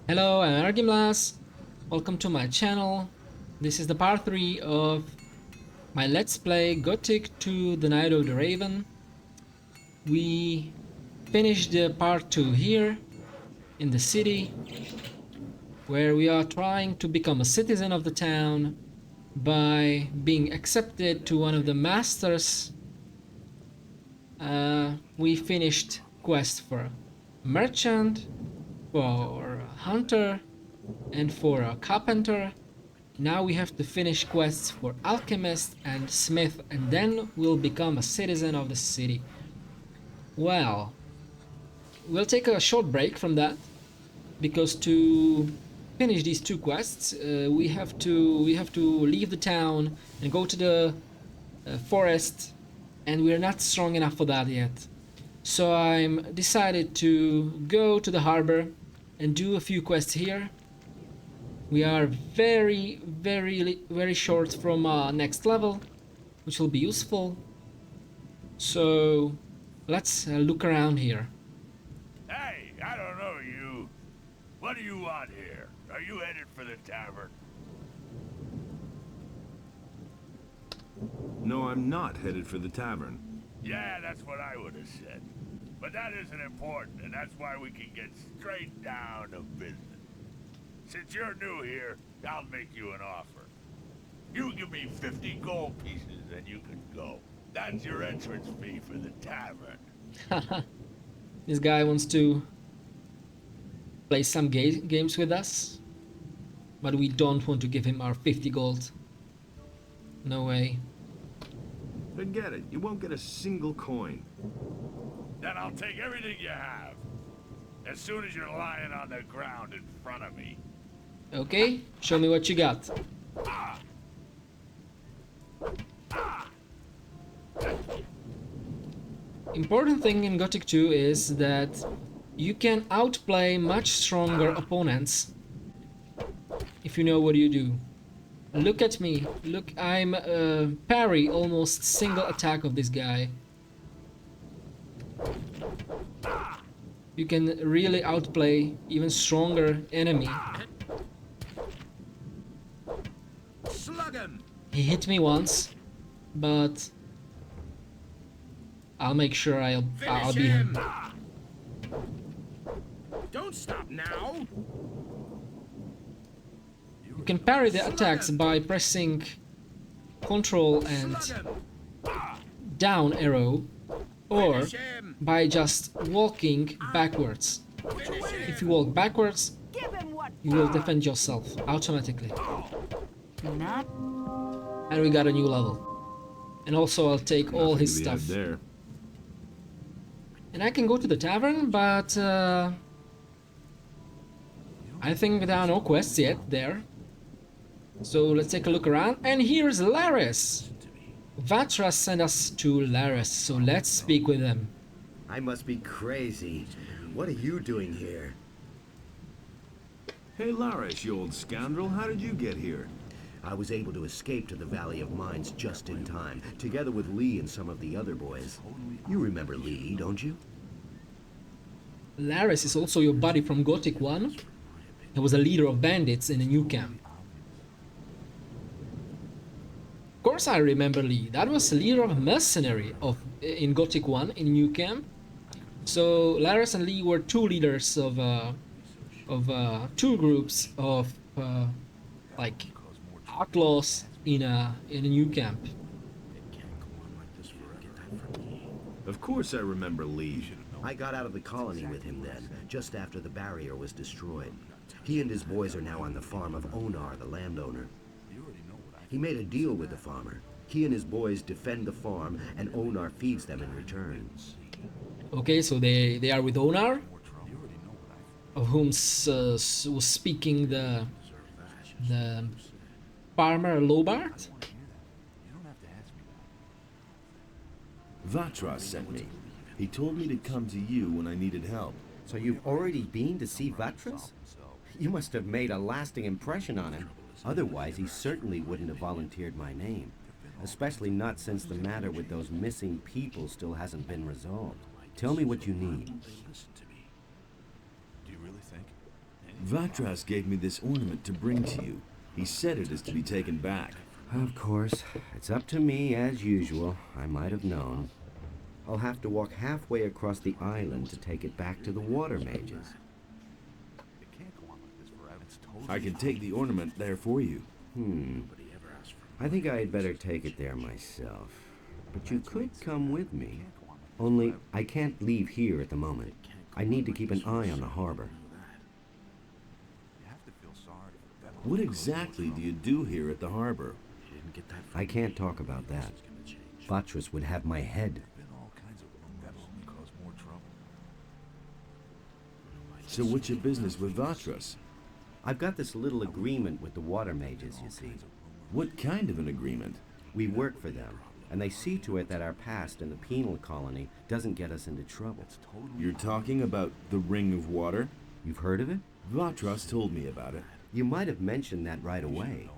Hello, I'm Argimlas. Welcome to my channel. This is the part 3 of my Let's Play Gothic 2 The Night of the Raven. We finished the part 2 here in the city, where we are trying to become a citizen of the town by being accepted to one of the masters. We finished quest for merchant, for hunter, and for a carpenter. Now we have to finish quests for alchemist and smith, and then we'll become a citizen of the city. Well, we'll take a short break from that, because to finish these two quests, we have to leave the town and go to the forest, and we're not strong enough for that yet. So I'm decided to go to the harbor and do a few quests here. We are very short from next level, which will be useful. So let's look around here. Hey, I don't know you. What do you want here? Are you headed for the tavern? No, I'm not headed for the tavern. Yeah, that's what I would have said. But that isn't important, and that's why we can get straight down to business. Since you're new here, I'll make you an offer. You give me 50 gold pieces and you can go. That's your entrance fee for the tavern. This guy wants to play some games with us, but we don't want to give him our 50 gold. No way. Forget it. You won't get a single coin. Then I'll take everything you have. As soon as you're lying on the ground in front of me. Okay, show me what you got. Important thing in Gothic 2 is that you can outplay much stronger opponents if you know what you do. Look at me. Look, I'm parry almost single attack of this guy. You can really outplay even stronger enemy. He hit me once, but I'll make sure I'll beat him. Don't stop now. You can parry the attacks by pressing Control and down arrow, or by just walking backwards. If you walk backwards, you will defend yourself automatically. And we got a new level. And also I'll take all his stuff. There. And I can go to the tavern, but I think there are no quests yet there. So let's take a look around. And here's Laris. Vatra sent us to Laris, so let's speak with him. I must be crazy. What are you doing here? Hey, Larish, you old scoundrel. How did you get here? I was able to escape to the Valley of Mines just in time, together with Lee and some of the other boys. You remember Lee, don't you? Laris is also your buddy from Gothic 1. He was a leader of bandits in a new camp. Of course I remember Lee. That was the leader of a mercenary in Gothic 1 in New Camp. So Laris and Lee were two leaders of two groups of like outlaws in a new camp. Of course I remember Lee. I got out of the colony with him then, just after the barrier was destroyed. He and his boys are now on the farm of Onar, the landowner. He made a deal with the farmer. He and his boys defend the farm, and Onar feeds them in return. Okay, so they are with Onar, of whom was speaking the farmer Lobart. Vatra sent me. He told me to come to you when I needed help. So you've already been to see Vatras? You must have made a lasting impression on him. Otherwise, he certainly wouldn't have volunteered my name. Especially not since the matter with those missing people still hasn't been resolved. Tell me what you need. Do you really think Vatras gave me this ornament to bring to you. He said it is to be taken back. Of course, it's up to me as usual. I might have known. I'll have to walk halfway across the island to take it back to the water mages. I can take the ornament there for you. I think I'd better take it there myself. But you could come with me. Only, I can't leave here at the moment. I need to keep an eye on the harbor. What exactly do you do here at the harbor? I can't talk about that. Vatras would have my head. So what's your business with Vatras? I've got this little agreement with the water mages, you see. What kind of an agreement? We work for them, and they see to it that our past in the penal colony doesn't get us into trouble. You're talking about the Ring of Water? You've heard of it? Vatras told me about it. You might have mentioned that right away.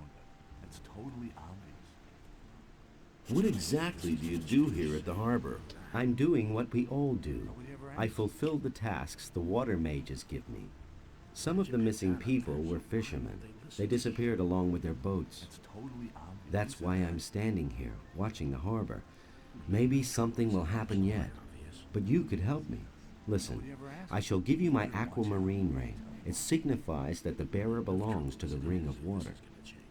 What exactly do you do here at the harbor? I'm doing what we all do. I fulfill the tasks the water mages give me. Some of the missing people were fishermen. They disappeared along with their boats. That's why I'm standing here, watching the harbor. Maybe something will happen yet. But you could help me. Listen, I shall give you my aquamarine ring. It signifies that the bearer belongs to the Ring of Water.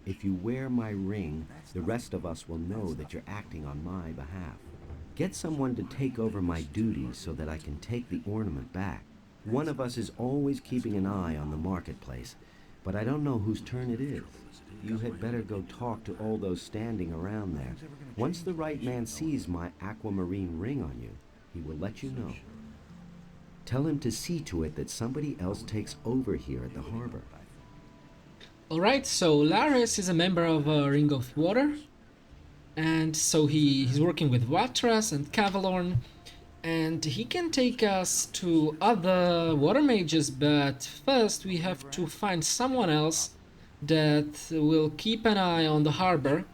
If you wear my ring, the rest of us will know that you're acting on my behalf. Get someone to take over my duties so that I can take the ornament back. One of us is always keeping an eye on the marketplace, but I don't know whose turn it is. You had better go talk to all those standing around there. Once the right man sees my aquamarine ring on you, he will let you know. Tell him to see to it that somebody else takes over here at the harbor. Alright, so Laris is a member of Ring of Water. And so he's working with Vatras and Cavalorn. And he can take us to other water mages, but first we have to find someone else that will keep an eye on the harbor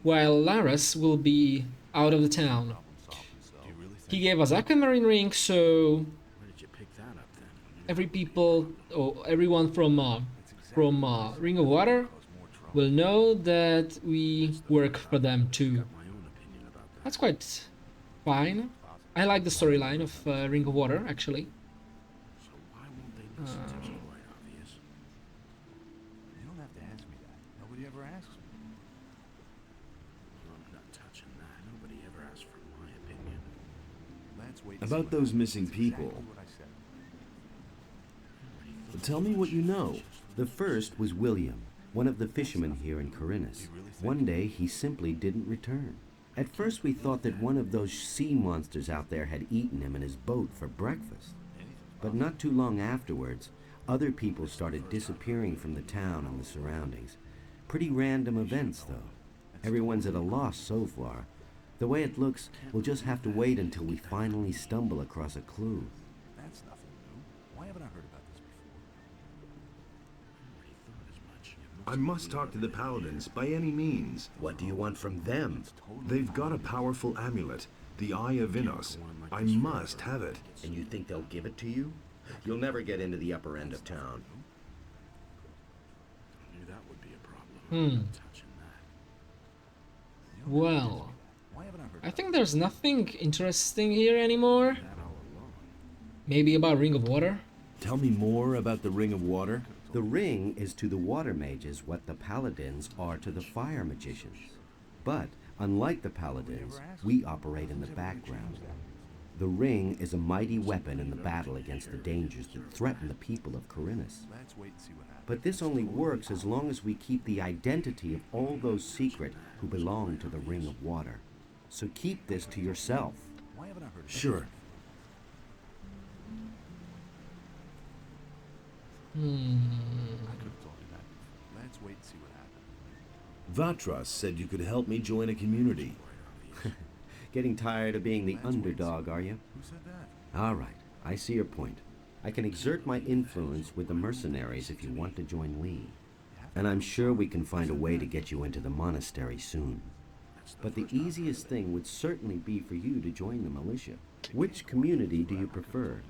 while Laris will be out of the town. He gave us Aquamarine Ring, so everyone from Ring of Water will know that we work for them too. That's quite fine. I like the storyline of Ring of Water, actually. About those missing people. Tell me what you know. The first was William, one of the fishermen here in Corinus. One day he simply didn't return. At first we thought that one of those sea monsters out there had eaten him in his boat for breakfast. But not too long afterwards, other people started disappearing from the town and the surroundings. Pretty random events, though. Everyone's at a loss so far. The way it looks, we'll just have to wait until we finally stumble across a clue. That's nothing new. Why haven't I heard about this before? I must talk to the paladins by any means. What do you want from them? They've got a powerful amulet, the Eye of Innos. I must have it. And you think they'll give it to you? You'll never get into the upper end of town. I knew that would be a problem. Well, I think there's nothing interesting here anymore. Maybe about Ring of Water? Tell me more about the Ring of Water. The ring is to the water mages what the paladins are to the fire magicians. But, unlike the paladins, we operate in the background. The ring is a mighty weapon in the battle against the dangers that threaten the people of Corinus. But this only works as long as we keep the identity of all those secret who belong to the Ring of Water. So keep this to yourself. Sure. Let's wait and see what happens. Vatras said you could help me join a community. Getting tired of being the underdog, are you? Who said that? All right, I see your point. I can exert my influence with the mercenaries if you want to join Lee. And I'm sure we can find a way to get you into the monastery soon. But the easiest thing would certainly be for you to join the militia. Which community do you prefer?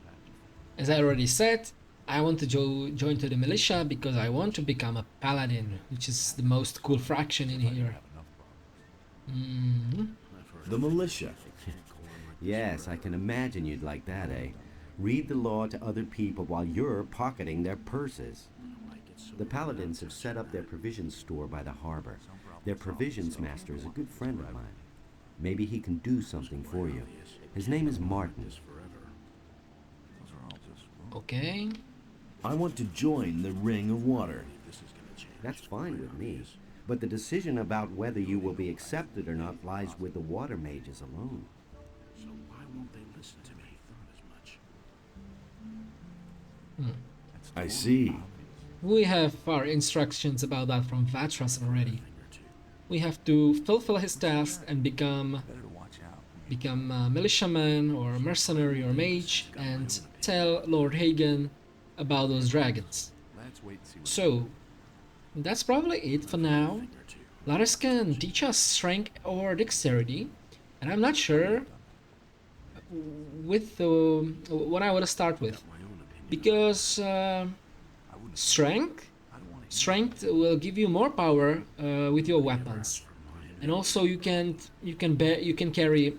As I already said, I want to join to the militia because I want to become a paladin, which is the most cool faction in here. Mhm. The militia. Yes, I can imagine you'd like that, eh? Read the law to other people while you're pocketing their purses. The paladins have set up their provisions store by the harbor. Their provisions master is a good friend of mine. Maybe he can do something for you. His name is Martin. Okay. I want to join the Ring of Water. That's fine with me. But the decision about whether you will be accepted or not lies with the water mages alone. So why won't they listen to me? Thought as much. I see. We have our instructions about that from Vatras already. We have to fulfill his task and become a militiaman or a mercenary or mage and tell Lord Hagen about those dragons. So that's probably it for now. Laris can teach us strength or dexterity, and I'm not sure with what I want to start with, because strength will give you more power with your weapons, and also you can carry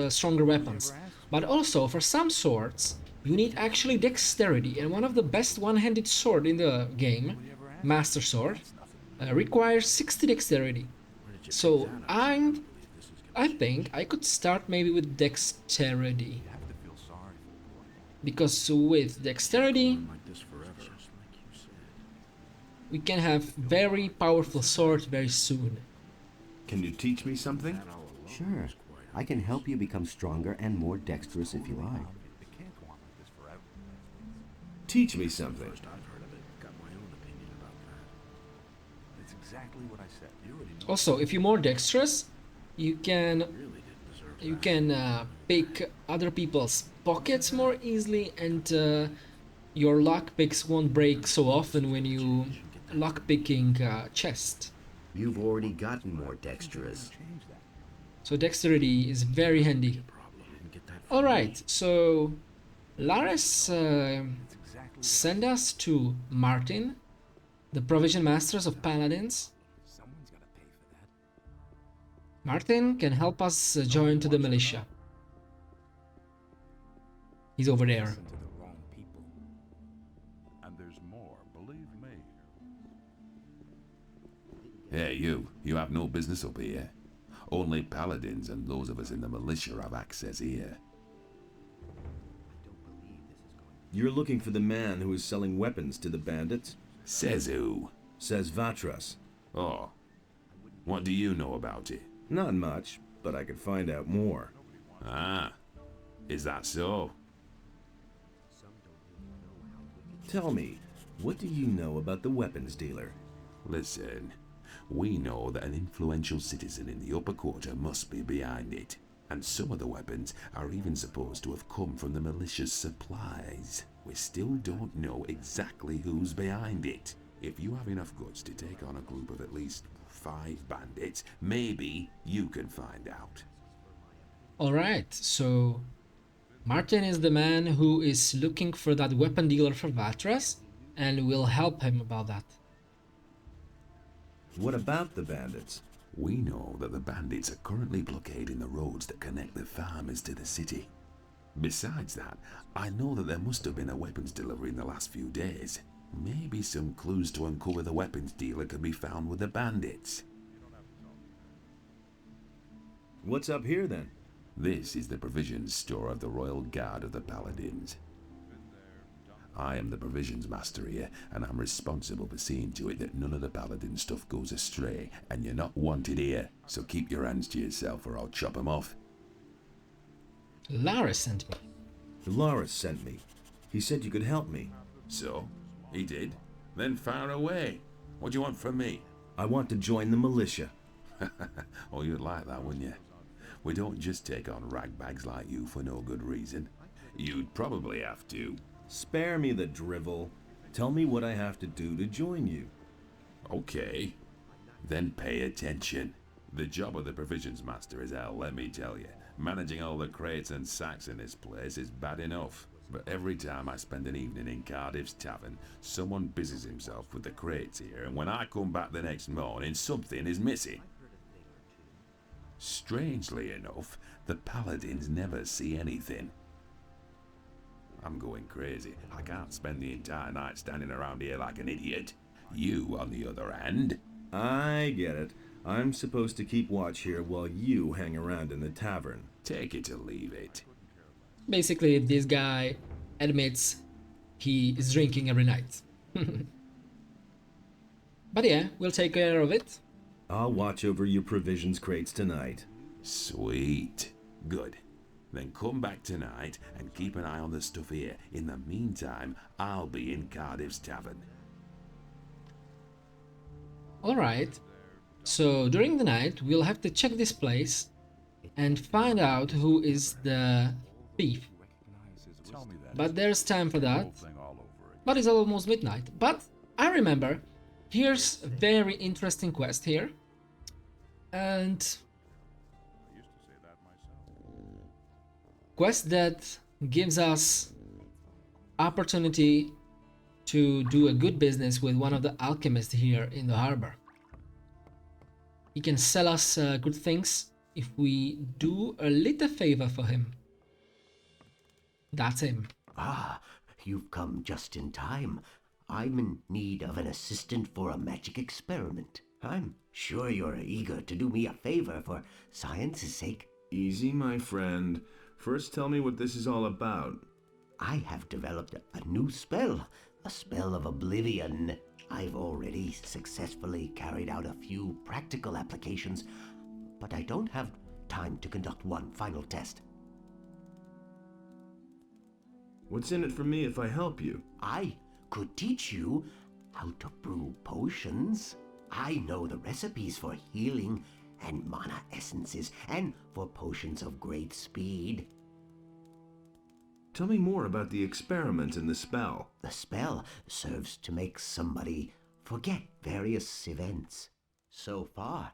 stronger weapons. But also for some swords you need actually dexterity, and one of the best one-handed sword in the game, Master Sword, requires 60 dexterity. So I think I could start maybe with dexterity, because with dexterity we can have very powerful swords very soon. Can you teach me something? Sure. I can help you become stronger and more dexterous if you like. Teach me something. I've heard of it. Got my own opinion about that. That's exactly what I said. You already know. Also, if you're more dexterous, you can Really didn't deserve that. pick other people's pockets more easily, and your lockpicks won't break so often when you lockpicking chest. You've already gotten more dexterous. So dexterity is very handy. All right, so Laris send us to Martin, the provision masters of paladins. Martin can help us join to the militia. He's over there. Listen to the wrong people. And there's more, believe me. Hey, you have no business up here. Only paladins and those of us in the militia have access here. You're looking for the man who is selling weapons to the bandits? Says who? Says Vatras. Oh. What do you know about it? Not much, but I could find out more. Ah. Is that so? Tell me, what do you know about the weapons dealer? Listen. We know that an influential citizen in the upper quarter must be behind it. And some of the weapons are even supposed to have come from the militia's supplies. We still don't know exactly who's behind it. If you have enough guts to take on a group of at least 5 bandits, maybe you can find out. Alright, so Martin is the man who is looking for that weapon dealer for Vatras, and we'll help him about that. What about the bandits? We know that the bandits are currently blockading the roads that connect the farmers to the city. Besides that, I know that there must have been a weapons delivery in the last few days. Maybe some clues to uncover the weapons dealer can be found with the bandits. What's up here then? This is the provisions store of the Royal Guard of the Paladins. I am the provisions master here, and I'm responsible for seeing to it that none of the paladin stuff goes astray, and you're not wanted here, so keep your hands to yourself or I'll chop 'em off. Laris sent me. Laris sent me. He said you could help me. So, he did. Then fire away. What do you want from me? I want to join the militia. Oh, you'd like that, wouldn't you? We don't just take on ragbags like you for no good reason. You'd probably have to. Spare me the drivel. Tell me what I have to do to join you. Okay. Then pay attention. The job of the provisions master is hell, let me tell you. Managing all the crates and sacks in this place is bad enough. but every time I spend an evening in Cardiff's tavern, someone busies himself with the crates here, and when I come back the next morning, something is missing. Strangely enough, the paladins never see anything. I'm going crazy. I can't spend the entire night standing around here like an idiot. You, on the other hand... I get it. I'm supposed to keep watch here while you hang around in the tavern. Take it or leave it. Basically, this guy admits he is drinking every night. But yeah, we'll take care of it. I'll watch over your provisions crates tonight. Sweet. Good. Then come back tonight and keep an eye on the stuff here. In the meantime, I'll be in Cardiff's tavern. Alright, so during the night we'll have to check this place and find out who is the thief. But there's time for that. But it's almost midnight. But I remember, here's a very interesting quest here. And quest that gives us opportunity to do a good business with one of the alchemists here in the harbor. He can sell us good things if we do a little favor for him. That's him. Ah, you've come just in time. I'm in need of an assistant for a magic experiment. I'm sure you're eager to do me a favor for science's sake. Easy, my friend. First tell me what this is all about. I have developed a new spell, a spell of oblivion. I've already successfully carried out a few practical applications, but I don't have time to conduct one final test. What's in it for me if I help you? I could teach you how to brew potions. I know the recipes for healing and mana essences, and for potions of great speed. Tell me more about the experiment and the spell. The spell serves to make somebody forget various events. So far,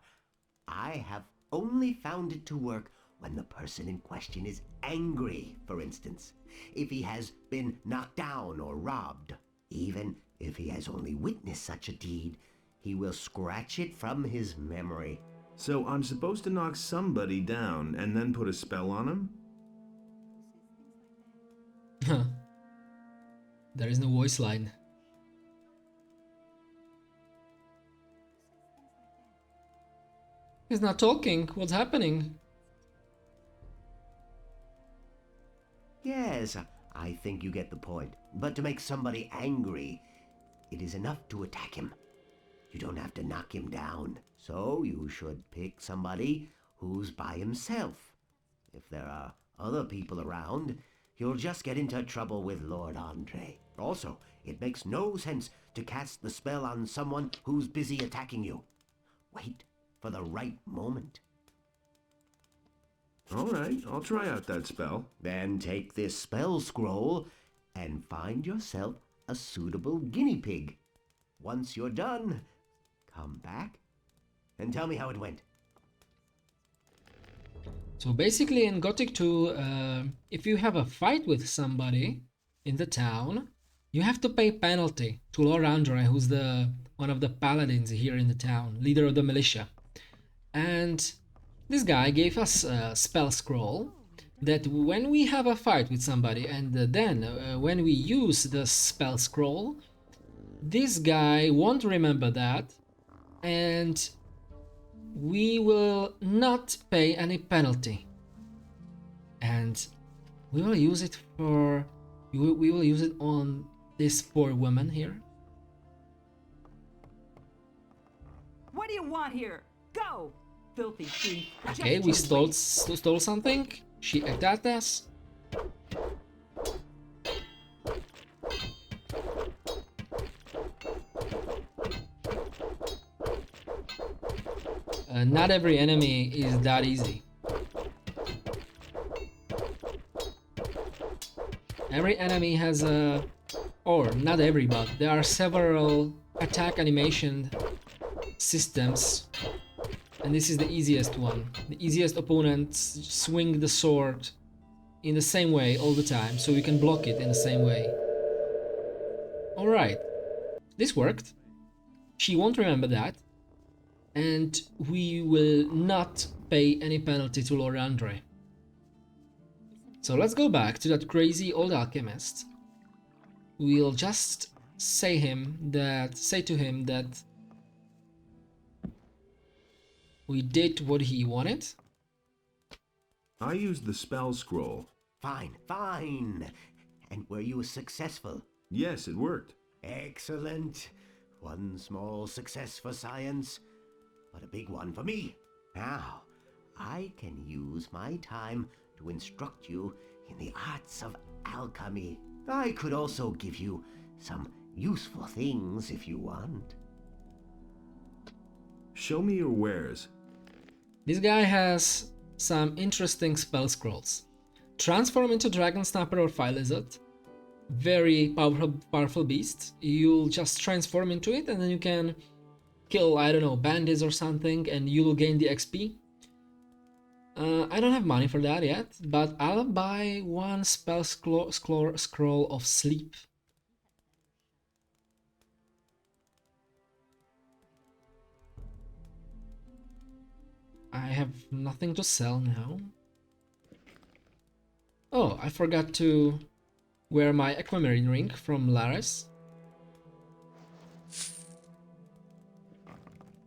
I have only found it to work when the person in question is angry, for instance. If he has been knocked down or robbed. Even if he has only witnessed such a deed, he will scratch it from his memory. So I'm supposed to knock somebody down and then put a spell on him? There is no voice line. He's not talking. What's happening? Yes, I think you get the point. But to make somebody angry, it is enough to attack him. You don't have to knock him down. So you should pick somebody who's by himself. If there are other people around, you'll just get into trouble with Lord Andre. Also, it makes no sense to cast the spell on someone who's busy attacking you. Wait for the right moment. All right, I'll try out that spell. Then take this spell scroll and find yourself a suitable guinea pig. Once you're done, come back and tell me how it went. So basically in Gothic 2, if you have a fight with somebody in the town, you have to pay penalty to Lord Andre, who's one of the paladins here in the town, leader of the militia. And this guy gave us a spell scroll that when we have a fight with somebody and then when we use the spell scroll, this guy won't remember that and we will not pay any penalty. And we will use it for... we will use it on this poor woman here. What do you want here? Go! Filthy thief. Okay, we stole something. She attacked us. Not every enemy is that easy. Every enemy has a... or not every, but there are several attack animation systems. And this is the easiest one. The easiest opponents swing the sword in the same way all the time, so we can block it in the same way. Alright, this worked. She won't remember that, and we will not pay any penalty to Lord Andre. So let's go back to that crazy old alchemist. We'll just say to him that we did what he wanted. I used the spell scroll. Fine, fine. And were you successful? Yes, it worked. Excellent. One small success for science, but a big one for me. Now, I can use my time to instruct you in the arts of alchemy. I could also give you some useful things if you want. Show me your wares. This guy has some interesting spell scrolls. Transform into Dragon Snapper or Fire Lizard. Very powerful beast. You'll just transform into it and then you can kill, I don't know, bandits or something, and you'll gain the XP. I don't have money for that yet, but I'll buy one spell scroll of sleep. I have nothing to sell now. Oh, I forgot to wear my aquamarine ring from Laris.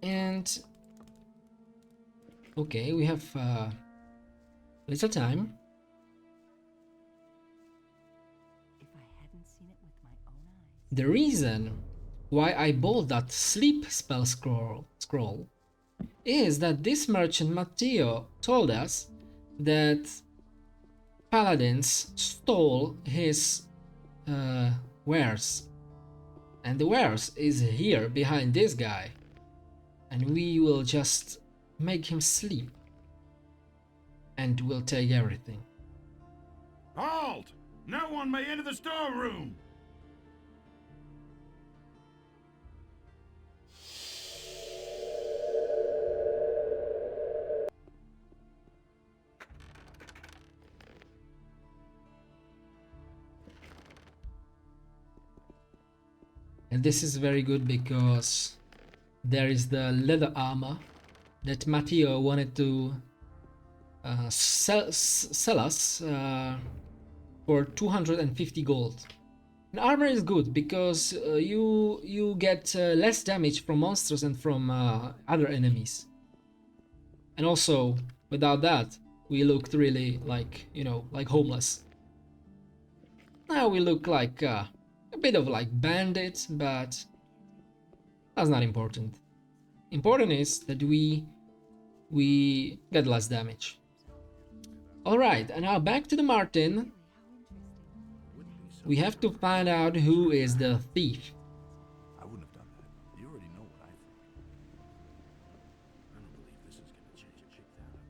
And okay, we have little time. If I hadn't seen it with my own eyes. The reason why I bought that sleep spell scroll is that this merchant Matteo told us that paladins stole his wares, and the wares is here behind this guy, and we will just make him sleep and we'll take everything. Halt! No one may enter the storeroom! And this is very good because there is the leather armor that Matteo wanted to sell us for 250 gold. And armor is good because you get less damage from monsters and from other enemies. And also, without that, we looked really like, you know, like homeless. Now we look like a bit of like bandits, but that's not important. Important is that we get less damage. Alright, and now back to the Martin. We have to find out who is the thief. I wouldn't have done that. You already know what I think. I don't believe this is gonna change. Check that up.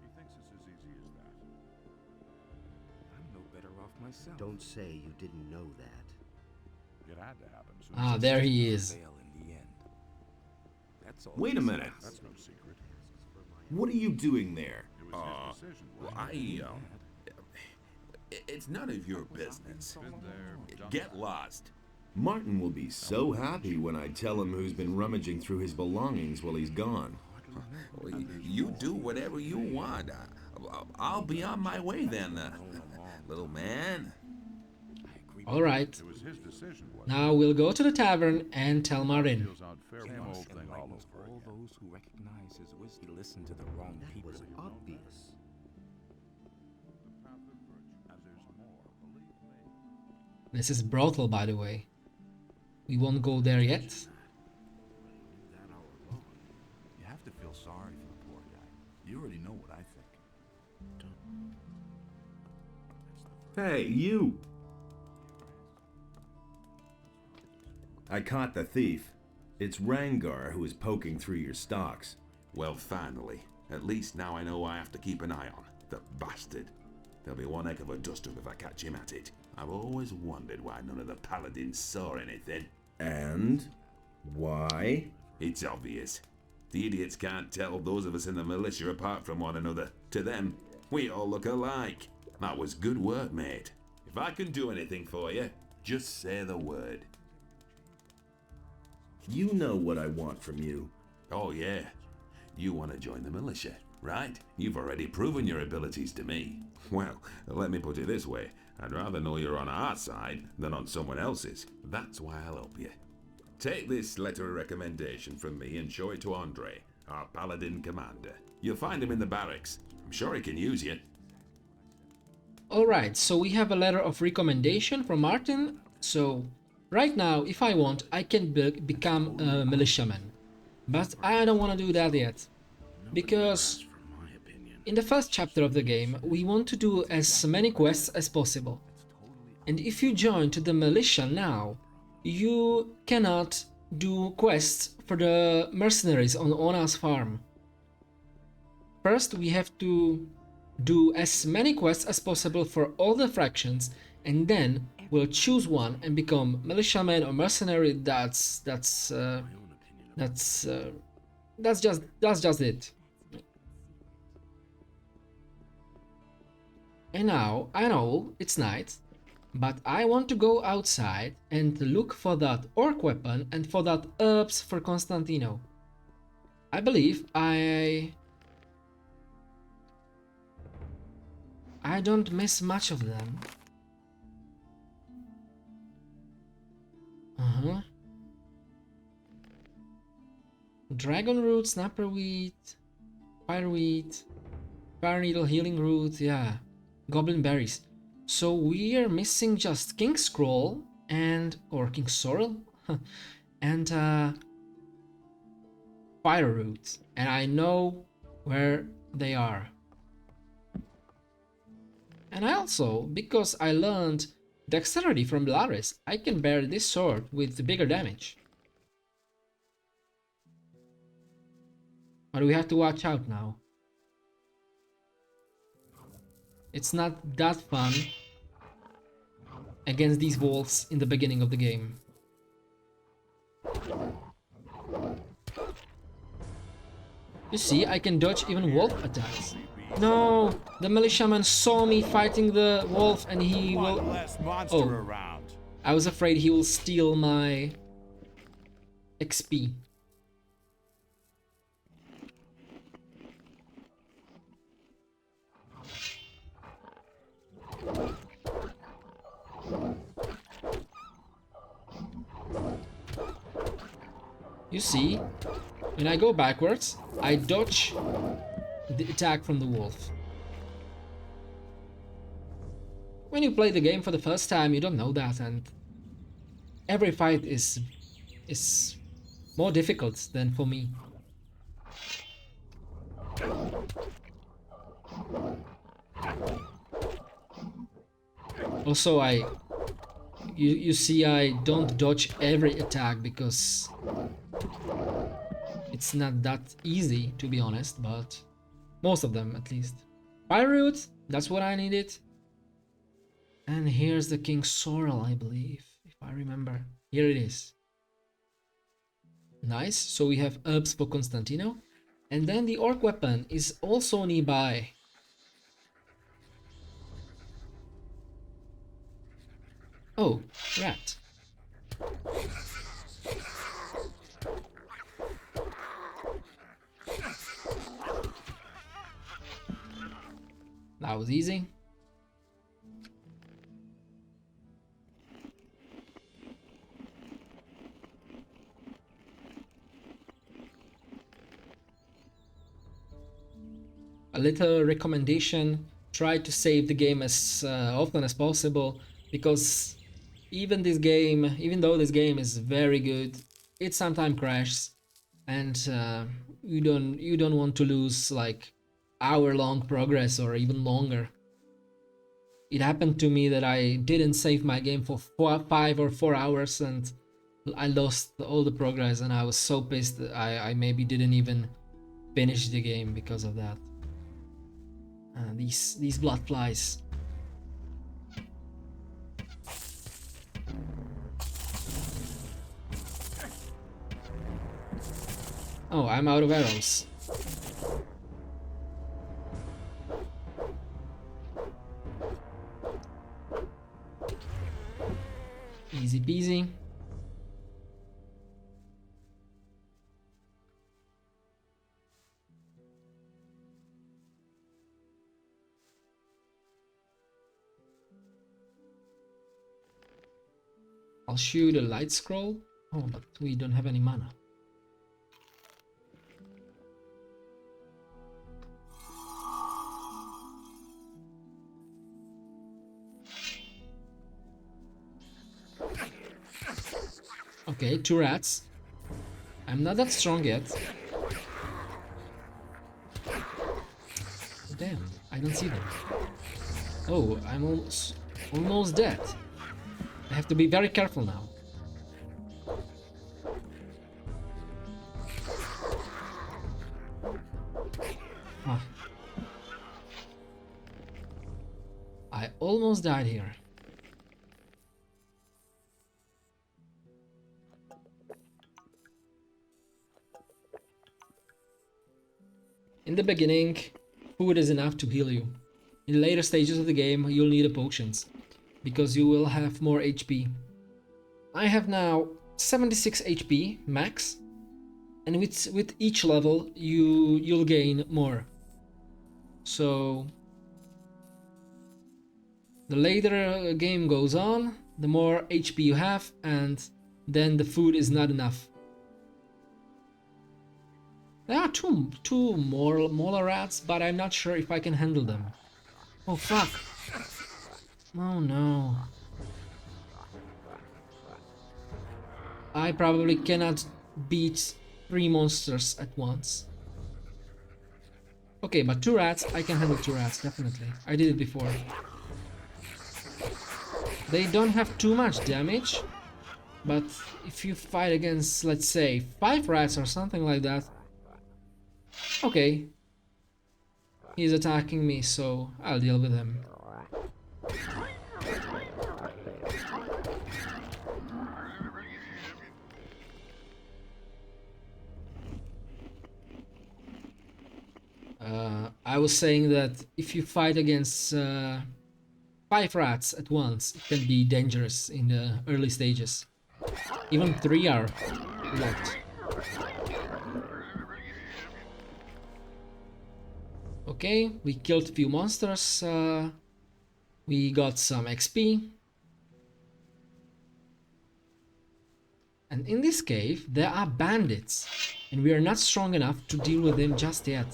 He thinks it's as easy as that. I'm no better off myself. Don't say you didn't know that. It had to happen soon. Ah, there he is. Fail in the end. That's all. Wait a minute. That's no secret. What are you doing there? It was his decision. Well, wasn't it? it's none of your business. Been there, done Get that. lost. Martin will be so happy when I tell him who's been rummaging through his belongings while he's gone. Well, you do whatever you want. I'll be on my way then, little man. Alright, It was his decision, wasn't now we'll go to the tavern and tell it? Martin. Feels unfair from the whole thing all over All again. those who recognize his wisdom listen to the wrong That people. was obvious. The path of virtue. And there's more, believe me. This is brothel, by the way. We won't go there yet. That all alone. You have to feel sorry for the poor guy. You already know what I think. Hey, you! I caught the thief. It's Rangar who is poking through your stocks. Well, finally. At least now I know I have to keep an eye on. The bastard. There'll be one heck of a dust-up if I catch him at it. I've always wondered why none of the paladins saw anything. And? Why? It's obvious. The idiots can't tell those of us in the militia apart from one another. To them, we all look alike. That was good work, mate. If I can do anything for you, just say the word. You know what I want from you. Oh yeah, you want to join the militia, right? You've already proven your abilities to me. Well, let me put it this way. I'd rather know you're on our side than on someone else's. That's why I'll help you. Take this letter of recommendation from me and show it to Andre, our paladin commander. You'll find him in the barracks. I'm sure he can use you. Alright, so we have a letter of recommendation from Martin. So, right now, if I want, I can become a militiaman. But I don't want to do that yet. Because in the first chapter of the game, we want to do as many quests as possible. And if you join to the militia now, you cannot do quests for the mercenaries on Ona's farm. First, we have to do as many quests as possible for all the factions, and then we'll choose one and become militiaman or mercenary. That's just it. And now I know it's night, but I want to go outside and look for that orc weapon and for that herbs for Constantino. I believe I don't miss much of them. Dragon root, snapperweed, fireweed, fire needle, healing root, yeah, goblin berries. So we are missing just king scroll or king sorrel and fire root, and I know where they are. And I also, because I learned dexterity from Laris, I can bear this sword with bigger damage. But we have to watch out now. It's not that fun against these wolves in the beginning of the game. You see, I can dodge even wolf attacks. No, the militiaman saw me fighting the wolf and he will... Oh, I was afraid he will steal my XP. You see, when I go backwards, I dodge the attack from the wolf. When you play the game for the first time, you don't know that, and every fight is more difficult than for me. Also, you see, I don't dodge every attack because it's not that easy, to be honest, but most of them at least. Fire root, that's what I needed. And here's the King Sorrel, I believe, if I remember. Here it is. Nice, so we have herbs for Constantino. And then the orc weapon is also nearby. Oh, rat. That was easy. A little recommendation, try to save the game as often as possible, because even though this game is very good, it sometimes crashes, and you don't want to lose like hour-long progress or even longer. It happened to me that I didn't save my game for 5 or 4 hours and I lost all the progress, and I was so pissed that I maybe didn't even finish the game because of that. These blood flies. Oh, I'm out of arrows. Easy peasy. I'll shoot a light scroll. Oh, but we don't have any mana. Okay, 2 rats. I'm not that strong yet. Damn, I don't see them. Oh, I'm almost dead. I have to be very careful now. Ah. I almost died here. In the beginning, food is enough to heal you. In later stages of the game, you'll need potions, because you will have more HP. I have now 76 HP max, and with each level you'll gain more. So the later a game goes on, the more HP you have, and then the food is not enough. There are two more molar rats, but I'm not sure if I can handle them. Oh fuck! Oh no. I probably cannot beat 3 monsters at once. Okay, but 2 rats, I can handle 2 rats, definitely. I did it before. They don't have too much damage, but if you fight against, let's say, 5 rats or something like that... Okay. He's attacking me, so I'll deal with him. I was saying that if you fight against 5 rats at once, it can be dangerous in the early stages. Even 3 are locked. Okay, we killed a few monsters. We got some XP. And in this cave, there are bandits. And we are not strong enough to deal with them just yet.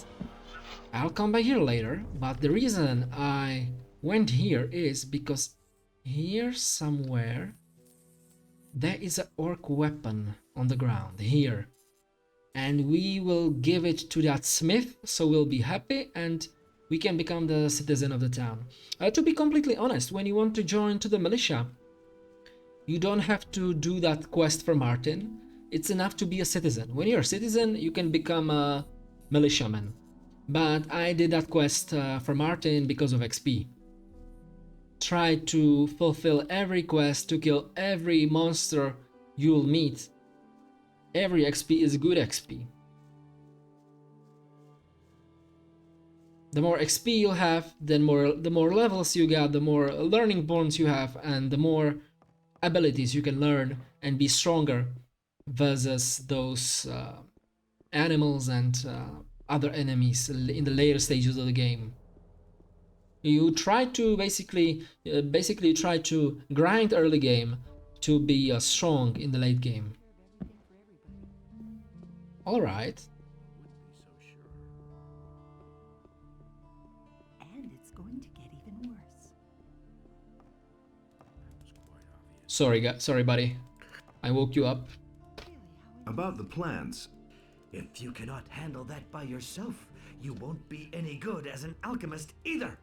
I'll come back here later, but the reason I went here is because here somewhere there is an orc weapon on the ground, here. And we will give it to that smith, so we'll be happy and we can become the citizen of the town. To be completely honest, when you want to join to the militia, you don't have to do that quest for Martin. It's enough to be a citizen. When you're a citizen, you can become a militiaman. But I did that quest for Martin because of XP. Try to fulfill every quest to kill every monster you'll meet. Every XP is good XP. The more XP you have, the more levels you get, the more learning points you have, and the more abilities you can learn and be stronger versus those animals and other enemies in the later stages of the game. You try to basically try to grind early game to be strong in the late game. All right. And it's going to get even worse. Sorry, buddy. I woke you up. About the plants. If you cannot handle that by yourself, you won't be any good as an alchemist either.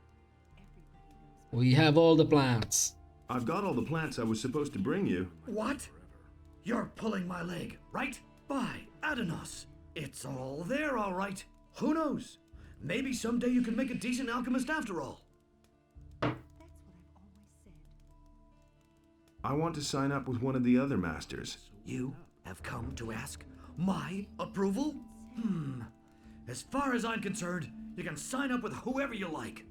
We have all the plants. I've got all the plants I was supposed to bring you. What? You're pulling my leg, right? By Adanos. It's all there, all right. Who knows? Maybe someday you can make a decent alchemist after all. That's what I've always said. I want to sign up with one of the other masters. You have come to ask my approval? As far as I'm concerned, you can sign up with whoever you like.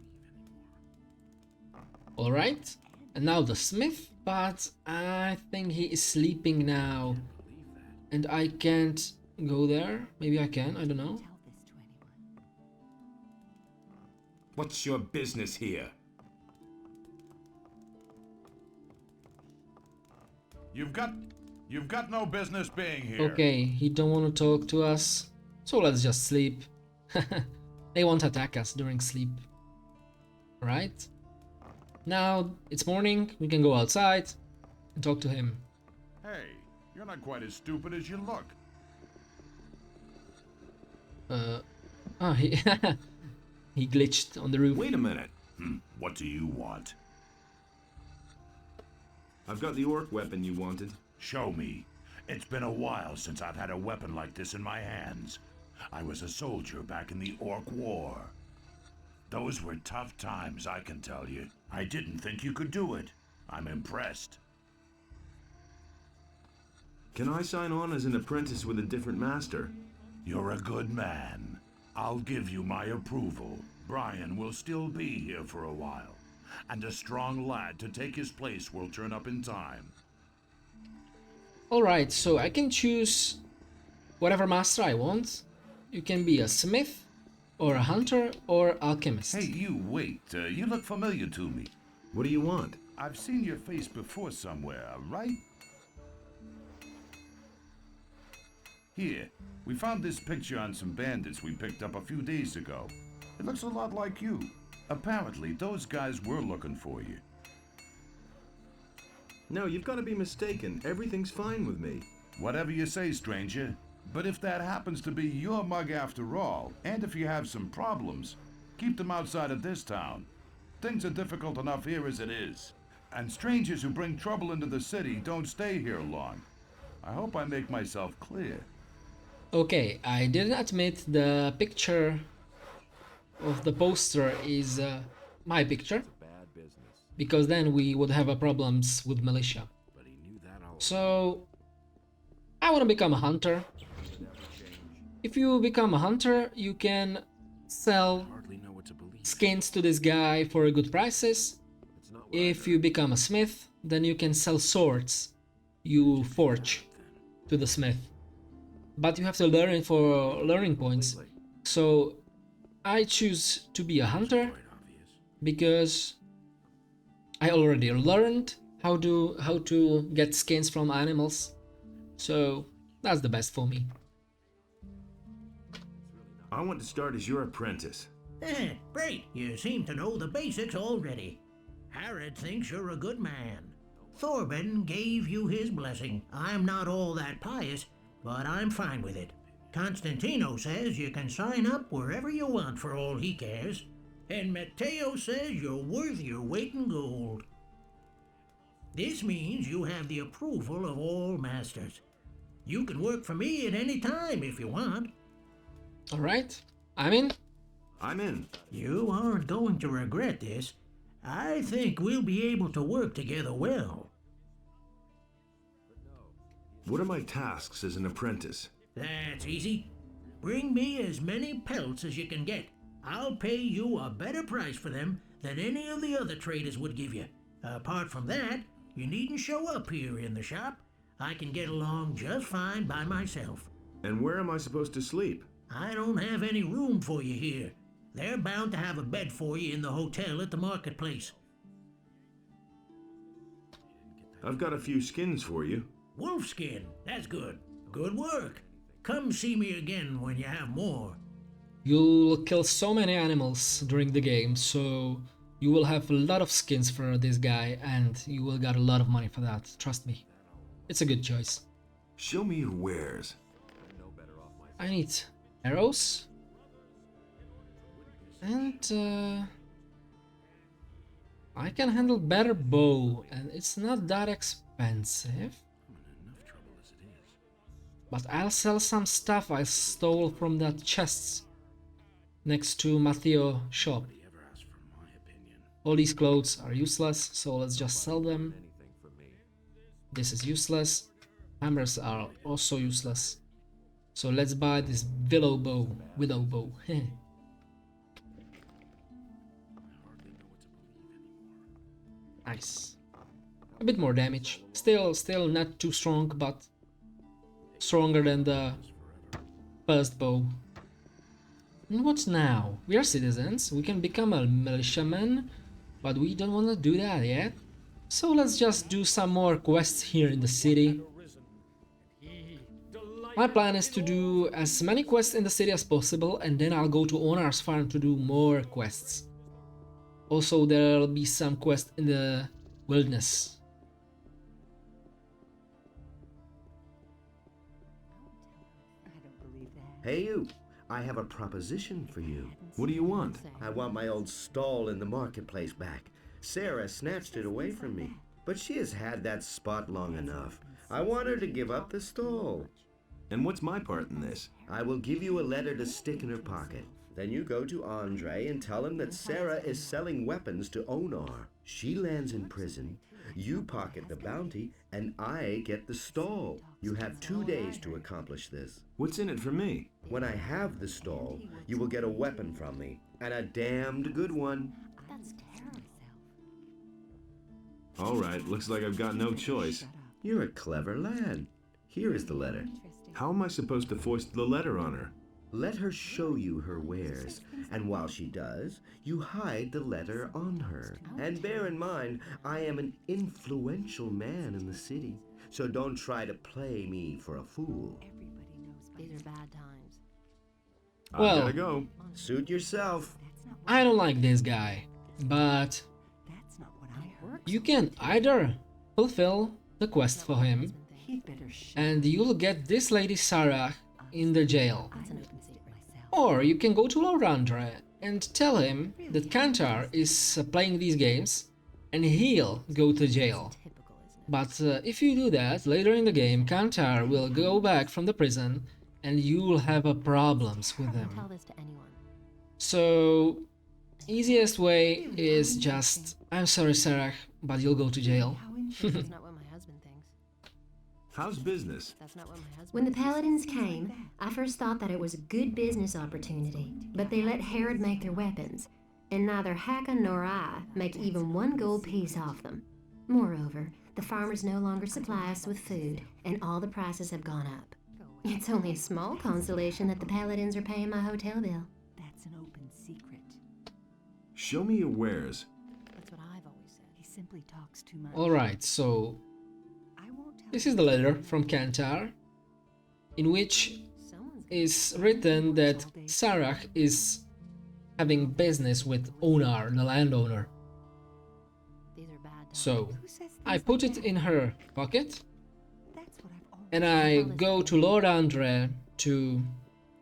Alright. And now the smith, but I think he is sleeping now. And I can't go there. Maybe I can, I don't know. What's your business here? You've got no business being here. Okay, he don't want to talk to us. So let's just sleep. They won't attack us during sleep. Right? Now it's morning, we can go outside and talk to him. Hey, you're not quite as stupid as you look. Oh, he he glitched on the roof. Wait a minute. What do you want? I've got the orc weapon you wanted. Show me. It's been a while since I've had a weapon like this in my hands. I was a soldier back in the Orc War. Those were tough times, I can tell you. I didn't think you could do it. I'm impressed. Can I sign on as an apprentice with a different master? You're a good man. I'll give you my approval. Brian will still be here for a while, and a strong lad to take his place will turn up in time. Alright, so I can choose whatever master I want. You can be a smith, or a hunter, or alchemist. Hey, you, wait. You look familiar to me. What do you want? I've seen your face before somewhere, right? Here, we found this picture on some bandits we picked up a few days ago. It looks a lot like you. Apparently, those guys were looking for you. No, you've got to be mistaken. Everything's fine with me. Whatever you say, stranger. But if that happens to be your mug after all, and if you have some problems, keep them outside of this town. Things are difficult enough here as it is. And strangers who bring trouble into the city don't stay here long. I hope I make myself clear. Okay, I didn't admit the picture of the poster is my picture, because then we would have a problems with militia. So I want to become a hunter. If you become a hunter, you can sell skins to this guy for good prices. If you become a smith, then you can sell swords you forge to the smith. But you have to learn it for learning points. So I choose to be a hunter because I already learned how to get skins from animals. So that's the best for me. I want to start as your apprentice. Great, you seem to know the basics already. Harrod thinks you're a good man. Thorben gave you his blessing. I'm not all that pious, but I'm fine with it. Constantino says you can sign up wherever you want for all he cares. And Matteo says you're worth your weight in gold. This means you have the approval of all masters. You can work for me at any time if you want. Alright, I'm in. I'm in. You aren't going to regret this. I think we'll be able to work together well. What are my tasks as an apprentice? That's easy. Bring me as many pelts as you can get. I'll pay you a better price for them than any of the other traders would give you. Apart from that, you needn't show up here in the shop. I can get along just fine by myself. And where am I supposed to sleep? I don't have any room for you here. They're bound to have a bed for you in the hotel at the marketplace. I've got a few skins for you. Wolfskin, that's good. Good work. Come see me again when you have more. You'll kill so many animals during the game, so you will have a lot of skins for this guy and you will get a lot of money for that. Trust me. It's a good choice. Show me your wares. I need arrows. And I can handle better bow, and it's not that expensive. But I'll sell some stuff I stole from that chests next to Matteo shop. All these clothes are useless, so let's just sell them. This is useless. Hammers are also useless. So let's buy this willow bow. Nice. A bit more damage. Still not too strong, but stronger than the first bow. And what now? We are citizens. We can become a militiaman, but we don't want to do that yet. So let's just do some more quests here in the city. My plan is to do as many quests in the city as possible, and then I'll go to Onar's farm to do more quests. Also, there'll be some quests in the wilderness. Hey you, I have a proposition for you. What do you want? I want my old stall in the marketplace back. Sarah snatched it away from me, but she has had that spot long enough. I want her to give up the stall. And what's my part in this? I will give you a letter to stick in her pocket. Then you go to Andre and tell him that Sarah is selling weapons to Onar. She lands in prison, you pocket the bounty, and I get the stall. You have 2 days to accomplish this. What's in it for me? When I have the stall, you will get a weapon from me, and a damned good one. That's terrible. All right, looks like I've got no choice. You're a clever lad. Here is the letter. How am I supposed to foist the letter on her? Let her show you her wares, and while she does, you hide the letter on her. And bear in mind, I am an influential man in the city, so don't try to play me for a fool. These are bad times. I Well, gotta go. Suit yourself. I don't like this guy, but That's not what I heard. you can either fulfill the quest for him, He'd better shut and you'll get this lady Sarah in the jail. That's an open secret myself. Or you can go to Lord Andre and tell him that Kantar is playing these games, and he'll go to jail. Typical, isn't it? But if you do that, later in the game, Kantar will go back from the prison, and you'll have problems with Don't tell him. this to anyone. So, easiest way is just, I'm sorry, Sarah, but you'll go to jail. That's not what my husband thinks. How's business? That's not what my husband When the Paladins came, I first thought that it was a good business opportunity, but they let Herod make their weapons, and neither Hakon nor I make even one gold piece off them. Moreover, the farmers no longer supply us with food, and all the prices have gone up. It's only a small consolation that the Paladins are paying my hotel bill. That's an open secret. Show me your wares. That's what I've always said. He simply talks too much. Alright, so I won't tell this is the letter from Kantar, in which Someone's is written that Sarah is having business with Onar, the landowner. These are bad times. So Who says I things put like it that? in her pocket, That's what I've always and I go to Lord Andre to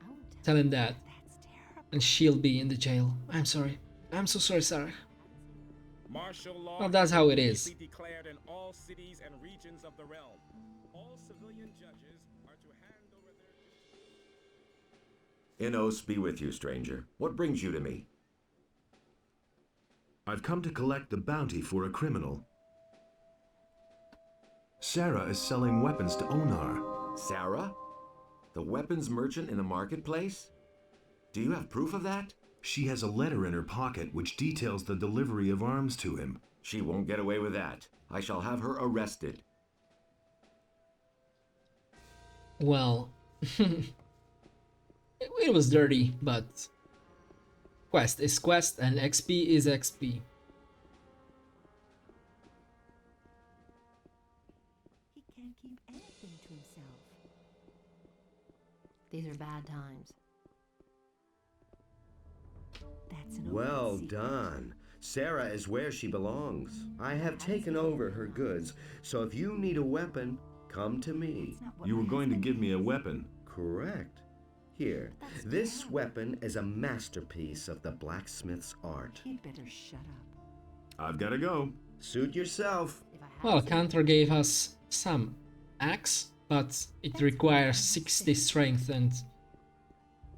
I won't tell. tell him that, That's terrible. and she'll be in the jail. I'm sorry. I'm so sorry, Sarah. Martial law Well, that's how it is. immediately declared in all cities and regions of the realm. All civilian judges are to hand over their... Innos be with you, stranger. What brings you to me? I've come to collect the bounty for a criminal. Sarah is selling weapons to Onar. Sarah? The weapons merchant in the marketplace? Do you have proof of that? She has a letter in her pocket which details the delivery of arms to him. She won't get away with that. I shall have her arrested. Well, it was dirty, but quest is quest and XP is XP. He can't keep anything to himself. These are bad times. That's an open Well secret. done. Sarah is where she belongs. I have taken over her goods, so if you need a weapon, come to me. That's not what You were my going to husband give me a thinks. weapon. Correct. Here, That's this terrible. weapon is a masterpiece of the blacksmith's art. He'd better shut up. I've gotta go. Suit yourself. If I had Well, to, Kantar gave us some axe, but it requires 60 strength, and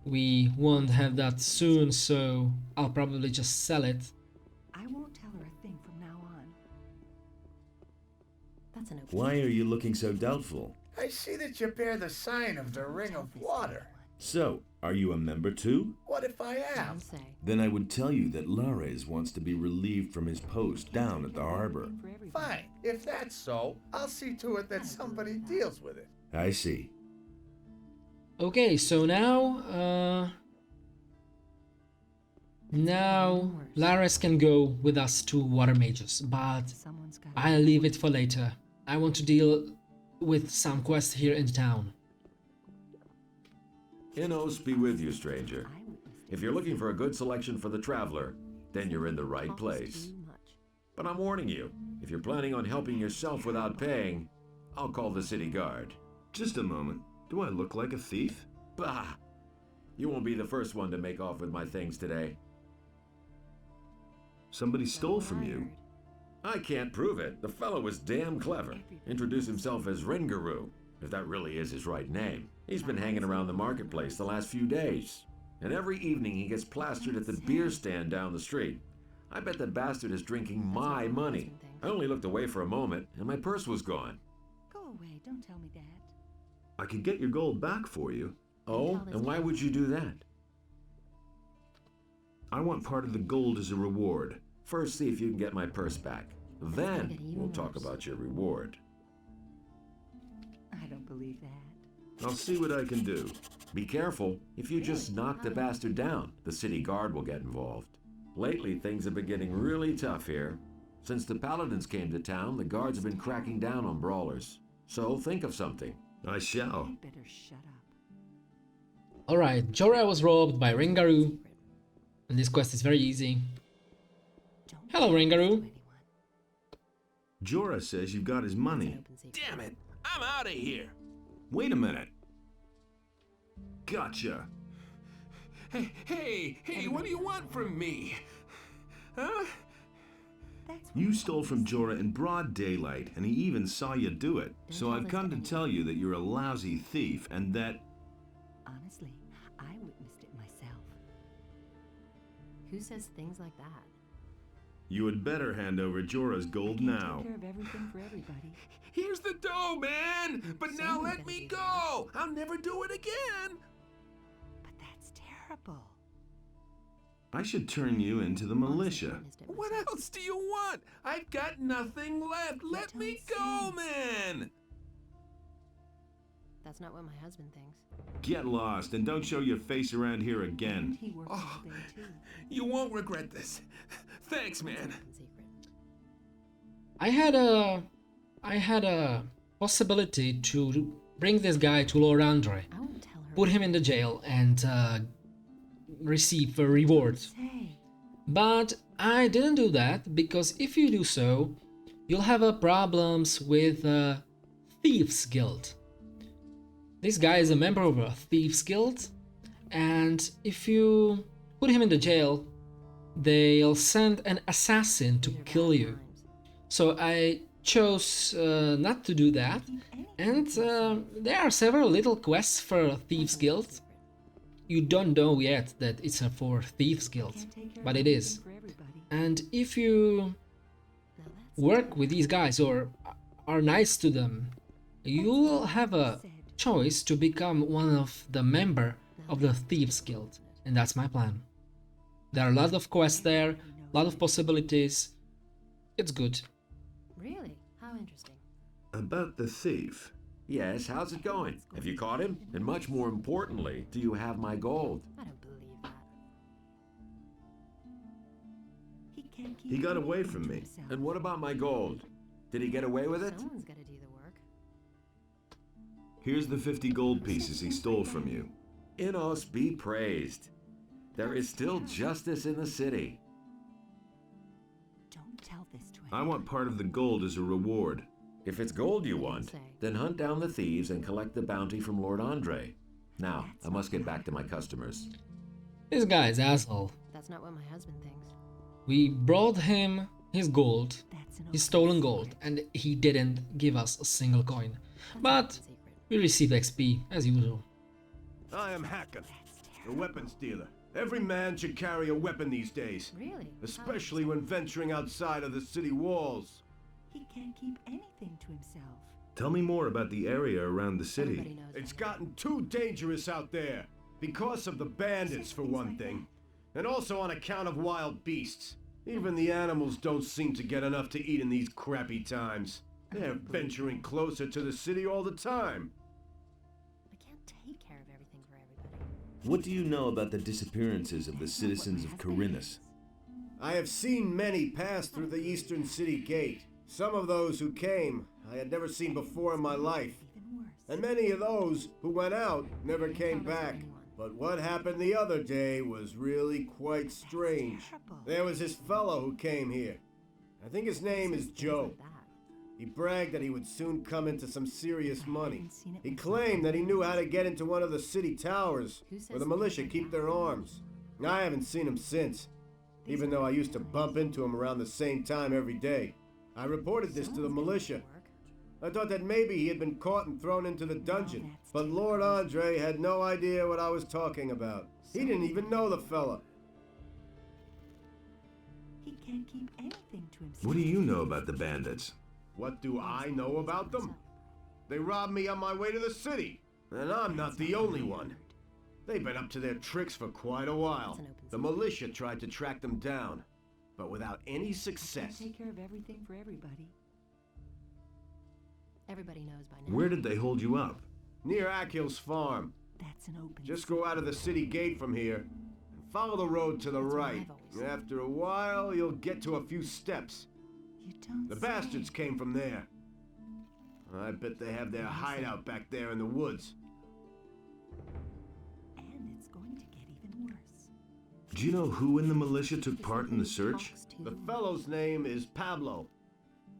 we won't have that soon, so I'll probably just sell it. I won't tell her a thing from now on. that's an open Why are you looking so doubtful? I see that you bear the sign of the Ring of Water. So, are you a member too? What if I am? Then I would tell you that Lares wants to be relieved from his post down at the harbor. Fine. If that's so, I'll see to it that somebody deals with it. I see. Okay, so now Lares can go with us to Water Mages, but I'll leave it for later. I want to deal with some quests here in town. Innos be with you, stranger. If you're looking for a good selection for the traveler, then you're in the right place. But I'm warning you, if you're planning on helping yourself without paying, I'll call the city guard. Just a moment. Do I look like a thief? Bah! You won't be the first one to make off with my things today. Somebody stole from you. I can't prove it. The fellow was damn clever. Introduced himself as Ringaroo, if that really is his right name. He's been hanging around the marketplace the last few days. And every evening he gets plastered at the beer stand down the street. I bet the bastard is drinking my money. I only looked away for a moment, and my purse was gone. Go away, don't tell me that. I could get your gold back for you. Oh, and why would you do that? I want part of the gold as a reward. First, see if you can get my purse back. Then we'll talk about your reward. I don't believe that. I'll see what I can do. Be careful. If you just knock the bastard down, the city guard will get involved. Lately, things have been getting really tough here. Since the paladins came to town, the guards have been cracking down on brawlers. So think of something. I shall. You better shut up. Alright, Jorah was robbed by Ringaroo. And this quest is very easy. Hello, Ringaroo. Jorah says you've got his money. Damn it! I'm out of here! Wait a minute. Gotcha. Hey, what do you want from me? Huh? You stole from Jorah in broad daylight, and he even saw you do it. So I've come to tell you that you're a lousy thief, and that... Honestly, I witnessed it myself. Who says things like that? You had better hand over Jorah's gold now. Take care of everything for everybody. Here's the dough, man! But now let me go! I'll never do it again! But that's terrible. I should turn you into the militia. What else do you want? I've got nothing left. Let me go, man! That's not what my husband thinks. Get lost and don't show your face around here again. He works all day too. You won't regret this. Thanks, man. I had a possibility to bring this guy to Lord Andre, put him in the jail and receive a reward. But I didn't do that because if you do so, you'll have problems with Thieves Guild. This guy is a member of a Thieves Guild, and if you put him in the jail, they'll send an assassin to kill you. So I chose not to do that, and there are several little quests for Thieves Guild. You don't know yet that it's for Thieves Guild, but it is. And if you work with these guys or are nice to them, you'll have a choice to become one of the member of the Thieves Guild, and that's my plan. There are a lot of quests there, a lot of possibilities. It's good. Really? How interesting. About the thief. Yes, how's it going? Have you caught him? And much more importantly, do you have my gold? I don't believe that. He got away from me. And what about my gold? Did he get away with it? Someone's got to do the work. Here's the 50 gold pieces he stole from you. Innos be praised. There is still justice in the city. Don't tell this to I want part of the gold as a reward. If it's gold you want, then hunt down the thieves and collect the bounty from Lord Andre. Now, I must get back to my customers. This guy's asshole. That's not what my husband thinks. We brought him his gold, his stolen gold, and he didn't give us a single coin. But we received XP, as usual. I am Hacken, a weapons dealer. Every man should carry a weapon these days. Really? Especially when venturing outside of the city walls. He can't keep anything to himself. Tell me more about the area around the city. It's gotten too dangerous out there. Because of the bandits, for one thing. And also on account of wild beasts. Even the animals don't seem to get enough to eat in these crappy times. They're venturing closer to the city all the time. I can't take care of everything for everybody. What do you know about the disappearances of the citizens of Corinus? I have seen many pass through the eastern city gate. Some of those who came I had never seen before in my life. And many of those who went out never came back. But what happened the other day was really quite strange. There was this fellow who came here. I think his name is Joe. He bragged that he would soon come into some serious money. He claimed that he knew how to get into one of the city towers where the militia keep their arms. I haven't seen him since, even though I used to bump into him around the same time every day. I reported this to the militia. I thought that maybe he had been caught and thrown into the dungeon, but Lord Andre had no idea what I was talking about. He didn't even know the fella. He can't keep anything to himself. What do you know about the bandits? What do I know about them? They robbed me on my way to the city, and I'm not the only one. They've been up to their tricks for quite a while. The militia tried to track them down, but without any success. Take care of everything for everybody. Everybody knows by now. Where did they hold you up? Near Akhil's farm. That's an open. Just go out of the city gate from here and follow the road to the right. After a while, you'll get to a few steps. The bastards came from there. I bet they have their hideout back there in the woods. And it's going to get even worse. Do you know who in the militia took part in the search? The fellow's name is Pablo.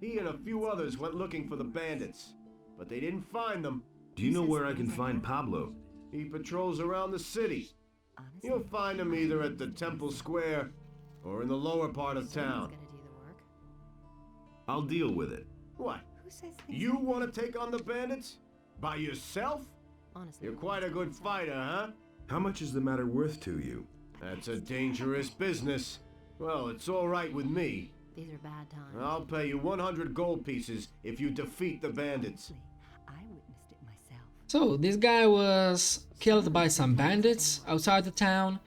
He and a few others went looking for the bandits, but they didn't find them. Do you know where I can find Pablo? He patrols around the city. You'll find him either at the Temple Square or in the lower part of town. I'll deal with it. What? You want to take on the bandits? By yourself? Honestly, You're quite a good fighter, huh? How much is the matter worth to you? That's a dangerous business. Well, it's all right with me. these are bad times. I'll pay you 100 gold pieces if you defeat the bandits. I witnessed it myself. So this guy was killed by some bandits outside the town,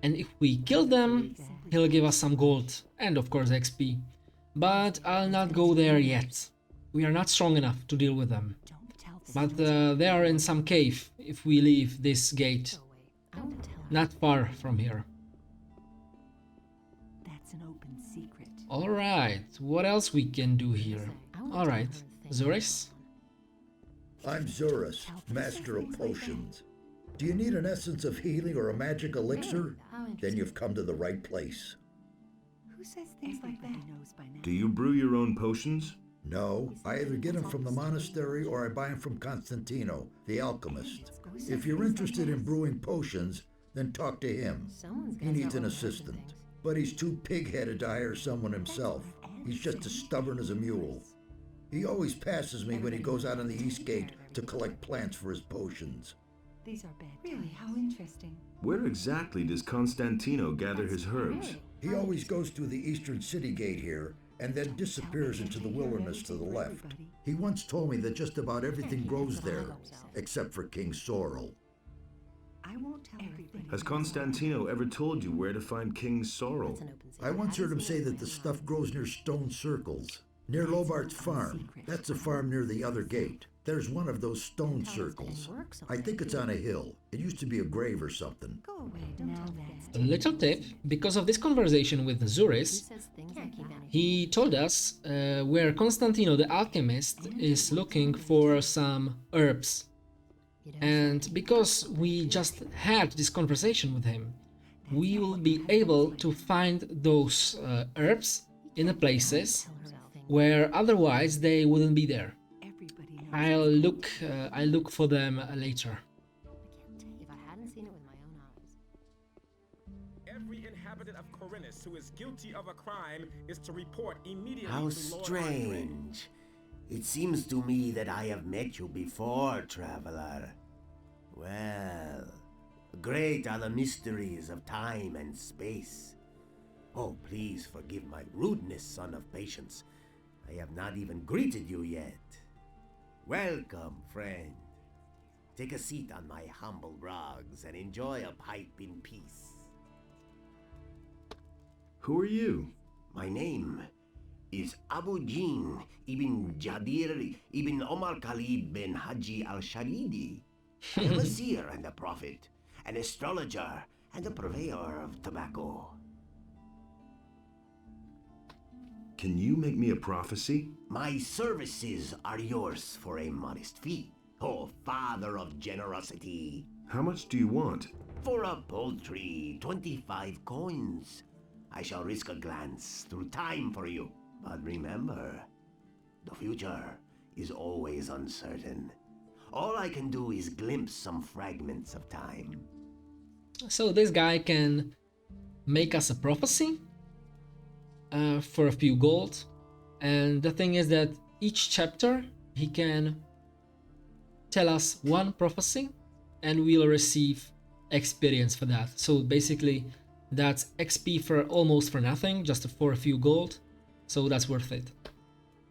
and if we kill them, he'll give us some gold and of course XP. But I'll not go there yet. We are not strong enough to deal with them. But they are in some cave if we leave this gate. Not far from here. That's an open secret. Alright, what else we can do here? Alright, Zuris? I'm Zurus, master of potions. Do you need an essence of healing or a magic elixir? Then you've come to the right place. Who says things like that? Knows by now. Do you brew your own potions? No, I either get them from the monastery or I buy them from Constantino, the alchemist. If you're interested in brewing potions, then talk to him. He needs an assistant. But he's too pig-headed to hire someone himself. He's just as stubborn as a mule. He always passes me when he goes out on the east gate to collect plants for his potions. These are bad. Really? How interesting. Where exactly does Constantino gather his herbs? He always goes through the eastern city gate here and then disappears into the wilderness to the left. He once told me that just about everything grows there, except for King Sorrel. I won't tell everybody. Has Constantino ever told you where to find King Sorrel? I once heard him say that the stuff grows near stone circles. Near Lobart's farm. That's a farm near the other gate. There's one of those stone circles. I think it's on a hill. It used to be a grave or something. Go away. Don't tell that. A little tip, because of this conversation with Zuris, he told us where Constantino the alchemist is looking for some herbs. And because we just had this conversation with him, we will be able to find those herbs in the places where otherwise they wouldn't be there. I'll look for them later. If I hadn't seen it with my own eyes. Every inhabitant of Corinus who is guilty of a crime is to report immediately How to Lord Andre. strange. It seems to me that I have met you before, traveler. Well, great are the mysteries of time and space. Oh, please forgive my rudeness, son of patience. I have not even greeted you yet. Welcome, friend. Take a seat on my humble rugs and enjoy a pipe in peace. Who are you? My name is Abu Jin ibn Jadir ibn Omar Khalid bin Haji al-Sharidi. I am a seer and a prophet, an astrologer and a purveyor of tobacco. Can you make me a prophecy? My services are yours for a modest fee, oh father of generosity. How much do you want? For a paltry 25 coins. I shall risk a glance through time for you. But remember, the future is always uncertain. All I can do is glimpse some fragments of time. So this guy can make us a prophecy for a few gold. And the thing is that each chapter he can tell us one prophecy and we'll receive experience for that. So basically that's XP for almost for nothing, just for a few gold. So that's worth it.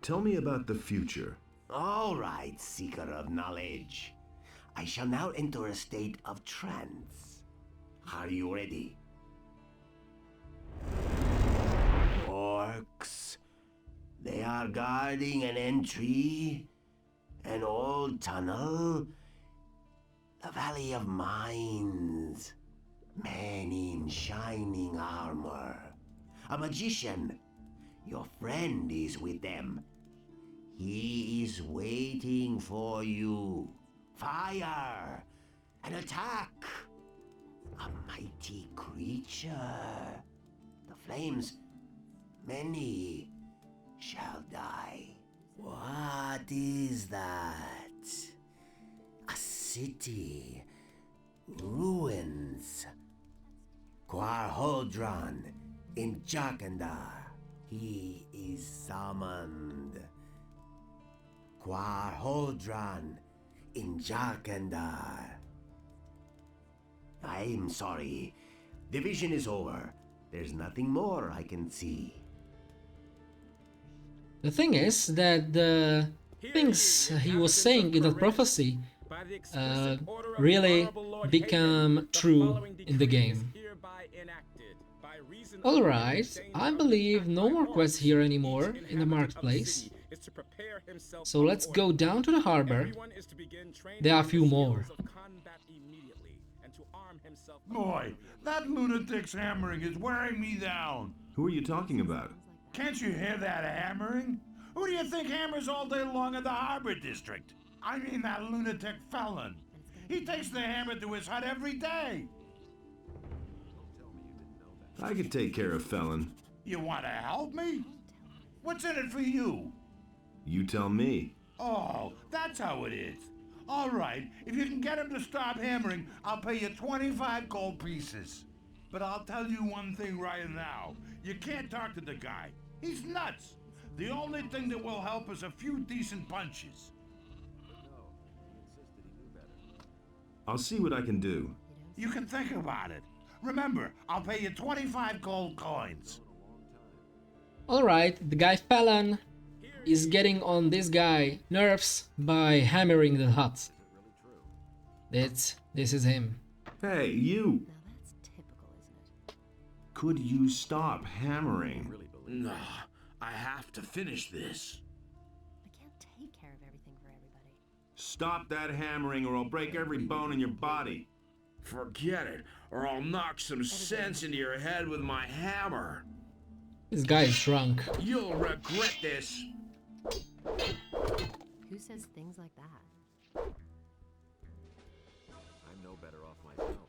Tell me about the future. All right, seeker of knowledge. I shall now enter a state of trance. Are you ready? Orcs. They are guarding an entry, an old tunnel, the Valley of Mines. Men in shining armor. A magician. Your friend is with them. He is waiting for you. Fire! An attack! A mighty creature. The flames, many shall die. What is that? A city. Ruins. Quarhodron in Jakandar. He is summoned. Quarhodron in Jakandar. I'm sorry. The vision is over. There's nothing more I can see. The thing is that the things he was saying in the prophecy really become true in the game. Alright, I believe no more quests here anymore in the marketplace. So let's go down to the harbor. There are a few more. Boy, that lunatic's hammering is wearing me down. Who are you talking about? Can't you hear that hammering? Who do you think hammers all day long in the harbor district? I mean that lunatic felon. He takes the hammer to his hut every day. I could take care of Felon. You want to help me? What's in it for you? You tell me. Oh, that's how it is. All right, if you can get him to stop hammering, I'll pay you 25 gold pieces. But I'll tell you one thing right now. You can't talk to the guy. He's nuts. The only thing that will help is a few decent punches. I'll see what I can do. You can think about it. Remember, I'll pay you 25 gold coins. Alright, the guy Felon is getting on this guy nerves by hammering the hut. This is him. Hey, you! Could you stop hammering? No, I have to finish this. I can't take care of everything for everybody. Stop that hammering or I'll break every bone in your body. Forget it, or I'll knock some sense into your head with my hammer. This guy is drunk. You'll regret this. Who says things like that? I'm no better off myself.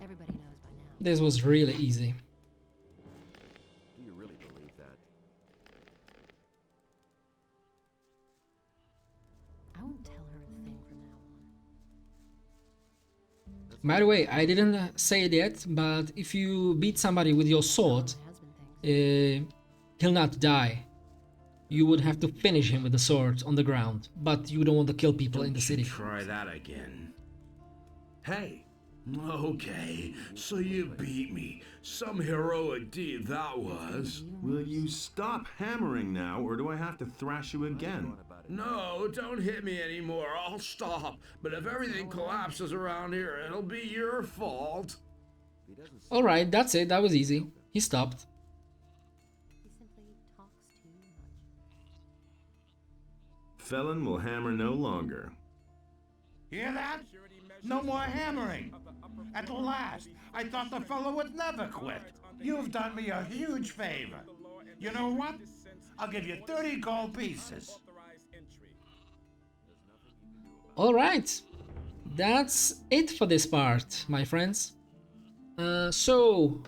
Everybody knows by now. This was really easy. Do you really believe that? I won't tell her a thing from now on. By the way, I didn't say it yet, but if you beat somebody with your sword, he'll not die. You would have to finish him with the sword on the ground, but you don't want to kill people in the city. Try that again. Hey, Okay, so you beat me. Some heroic deed that was. Will you stop hammering now, or do I have to thrash you again? No, don't hit me anymore. I'll stop. But if everything collapses around here, it'll be your fault. Alright, that's it. That was easy. He stopped. Felon will hammer no longer. Hear that? No more hammering. At last, I thought the fellow would never quit. You've done me a huge favor. You know what? I'll give you 30 gold pieces. Alright, that's it for this part, my friends. So,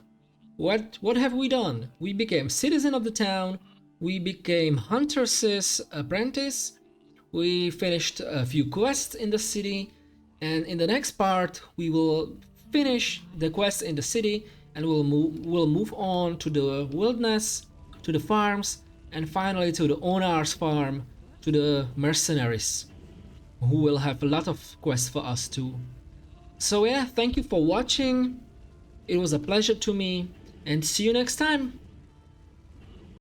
what have we done? We became citizen of the town, we became Hunter's apprentice, we finished a few quests in the city, and in the next part we will finish the quests in the city and we'll move on to the wilderness, to the farms, and finally to the Onar's farm, to the mercenaries, who will have a lot of quests for us too. So yeah, thank you for watching. It was a pleasure to me, and see you next time.